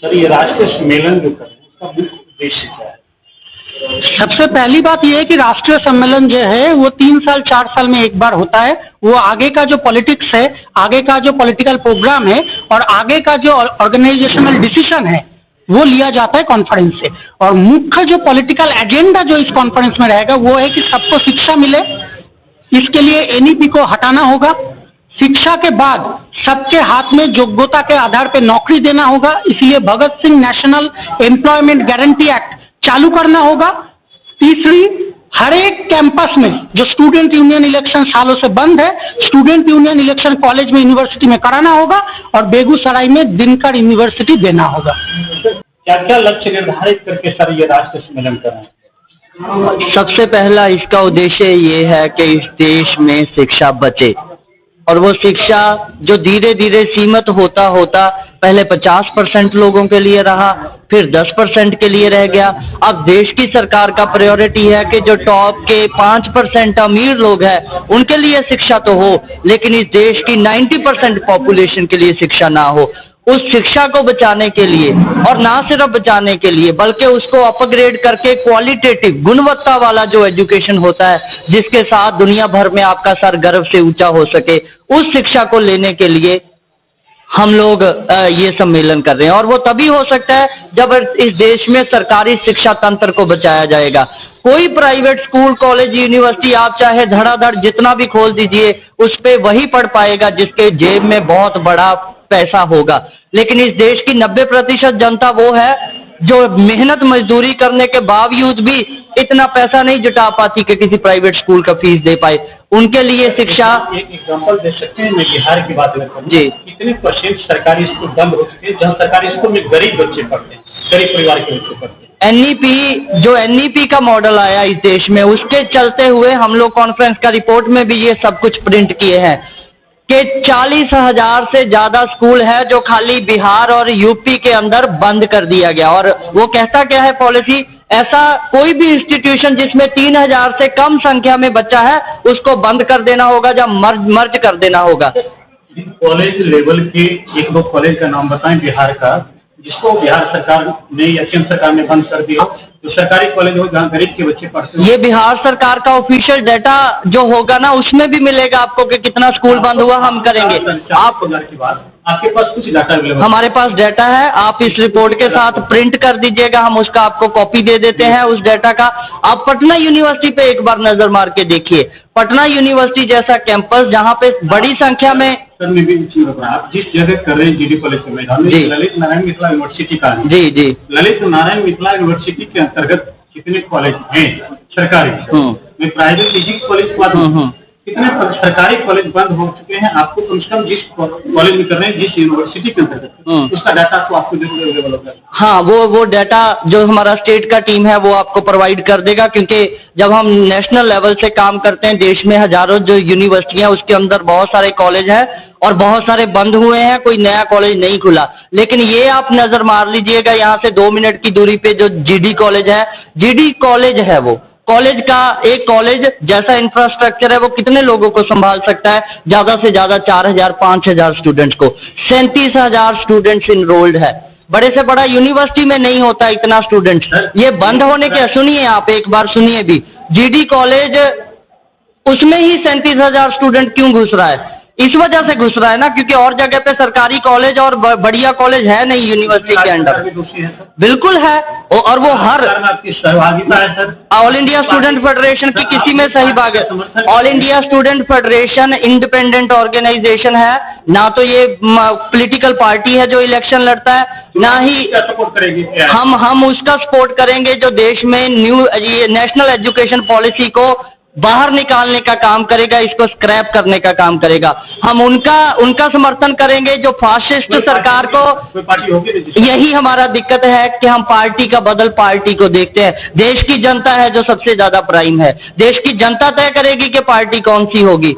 Sir, ये राष्ट्रीय सम्मेलन जो कर रहे हैं उसका मुख्य उद्देश्य क्या है? सबसे पहली बात यह है कि राष्ट्रीय सम्मेलन जो है वो 3 साल 4 साल में एक बार होता है। वो आगे का जो पॉलिटिक्स है, आगे का जो पॉलिटिकल प्रोग्राम है और आगे का जो ऑर्गेनाइजेशनल डिसीजन है वो लिया जाता है कॉन्फ्रेंस से। और मुख्य जो पॉलिटिकल एजेंडा जो इस कॉन्फ्रेंस में रहेगा वो है कि सबको शिक्षा मिले। इसके लिए एनईपी को हटाना होगा। शिक्षा के बाद सबके हाथ में योग्यता के आधार पर नौकरी देना होगा, इसलिए Bhagat Singh national employment guarantee act चालू करना होगा। तीसरी, हर एक कैंपस में जो स्टूडेंट यूनियन इलेक्शन सालों से बंद है, स्टूडेंट यूनियन इलेक्शन कॉलेज में, यूनिवर्सिटी में कराना होगा और बेगूसराय में दिनकर यूनिवर्सिटी देना होगा। क्या क्या लक्ष्य निर्धारित करके सर ये राष्ट्रीय सम्मेलन कर रहे हैं? सबसे पहला इसका उद्देश्य ये है कि इस देश में शिक्षा बचे, और वो शिक्षा जो धीरे धीरे सीमित होता होता पहले 50% लोगों के लिए रहा, फिर 10% के लिए रह गया। अब देश की सरकार का प्रायोरिटी है कि जो टॉप के 5% अमीर लोग हैं उनके लिए शिक्षा तो हो, लेकिन इस देश की 90% पॉपुलेशन के लिए शिक्षा ना हो। उस शिक्षा को बचाने के लिए, और ना सिर्फ बचाने के लिए बल्कि उसको अपग्रेड करके क्वालिटेटिव, गुणवत्ता वाला जो एजुकेशन होता है जिसके साथ दुनिया भर में आपका सर गर्व से ऊंचा हो सके, उस शिक्षा को लेने के लिए हम लोग ये सम्मेलन कर रहे हैं। और वो तभी हो सकता है जब इस देश में सरकारी शिक्षा तंत्र को बचाया जाएगा। कोई प्राइवेट स्कूल, कॉलेज, यूनिवर्सिटी आप चाहे धड़ाधड़ जितना भी खोल दीजिए, उस पे वही पढ़ पाएगा जिसके जेब में बहुत बड़ा पैसा होगा। लेकिन इस देश की 90% जनता वो है जो मेहनत मजदूरी करने के बावजूद भी इतना पैसा नहीं जुटा पाती कि किसी प्राइवेट स्कूल का फीस दे पाए। उनके लिए शिक्षा, एक एग्जाम्पल दे सकते हैं? मैं बिहार की बात करूँ जी, कितने % सरकारी स्कूल बंद हो चुके हैं जहाँ सरकारी स्कूल में गरीब बच्चे पढ़ते हैं, गरीब परिवार के बच्चे पढ़ते हैं। एनईपी, जो एनईपी का मॉडल आया इस देश में, उसके चलते हुए हम लोग कॉन्फ्रेंस का रिपोर्ट में भी ये सब कुछ प्रिंट किए हैं कि 40,000 से ज्यादा स्कूल है जो खाली बिहार और यूपी के अंदर बंद कर दिया गया। और वो कहता क्या है पॉलिसी, ऐसा कोई भी इंस्टीट्यूशन जिसमें 3,000 से कम संख्या में बच्चा है उसको बंद कर देना होगा या मर्ज कर देना होगा। कॉलेज लेवल के एक दो कॉलेज का नाम बताएं बिहार का, जिसको बिहार सरकार ने या केंद्र सरकार ने बंद कर दिया, तो सरकारी कॉलेज हो जहाँ गरीब के बच्चे पढ़ते हैं। ये बिहार सरकार का ऑफिशियल डाटा जो होगा ना उसमें भी मिलेगा आपको कि कितना स्कूल बंद हुआ। हम करेंगे। आप की बात, आपके पास कुछ डाटा अवेलेबल? हमारे पास डाटा है, आप इस रिपोर्ट के साथ प्रिंट कर दीजिएगा, हम उसका आपको कॉपी दे देते हैं उस डाटा का। आप पटना यूनिवर्सिटी पे एक बार नजर मार के देखिए। पटना यूनिवर्सिटी जैसा कैंपस जहाँ पे बड़ी संख्या में, सर मैं भी आप जिस जगह कर रहे हैं जीडी कॉलेज के मैदान में, ललित नारायण मिथिला यूनिवर्सिटी का है। जी जी, ललित नारायण मिथिला यूनिवर्सिटी के अंतर्गत कितने कॉलेज हैं सरकारी? मैं प्राइवेट निजी कॉलेज की बात, कितने सरकारी कॉलेज बंद हो चुके हैं? आपको कम से कम जिस कॉलेज में कर रहे हैं, जिस यूनिवर्सिटी के अंतर्गत, उसका डाटा तो आपको अवेलेबल होगा। हाँ, वो डाटा जो हमारा स्टेट का टीम है वो आपको प्रोवाइड कर देगा, क्योंकि जब हम नेशनल लेवल से काम करते हैं, देश में हजारों जो यूनिवर्सिटियां, उसके अंदर बहुत सारे कॉलेज हैं और बहुत सारे बंद हुए हैं, कोई नया कॉलेज नहीं खुला। लेकिन ये आप नजर मार लीजिएगा, यहाँ से 2 मिनट की दूरी पे जो जीडी कॉलेज है, जीडी कॉलेज है, वो कॉलेज का एक कॉलेज जैसा इंफ्रास्ट्रक्चर है वो कितने लोगों को संभाल सकता है? ज्यादा से ज्यादा 4,000 5,000 स्टूडेंट्स को। 37,000 स्टूडेंट्स इनरोल्ड है। बड़े से बड़ा यूनिवर्सिटी में नहीं होता इतना स्टूडेंट्स। ये बंद होने के, सुनिए आप एक बार सुनिए भी, जीडी कॉलेज उसमें ही 37,000 स्टूडेंट क्यों घुस रहा है? इस वजह से घुस रहा है ना, क्योंकि और जगह पे सरकारी कॉलेज और बढ़िया कॉलेज है नहीं यूनिवर्सिटी के अंदर। बिल्कुल है, और वो हर सहभागिता है sir. All India student federation की किसी में सही भाग है? All India student federation independent organisation है ना, तो ये पॉलिटिकल पार्टी है जो इलेक्शन लड़ता है, ना ही सपोर्ट करेंगे। हम उसका सपोर्ट करेंगे जो देश में नेशनल एजुकेशन पॉलिसी को बाहर निकालने का काम करेगा, इसको स्क्रैप करने का काम करेगा। हम उनका समर्थन करेंगे जो फासिस्ट सरकार को। पार्टी होगी, यही हमारा दिक्कत है कि हम पार्टी का बदल पार्टी को देखते हैं। देश की जनता है जो सबसे ज्यादा प्राइम है। देश की जनता तय करेगी कि पार्टी कौन सी होगी।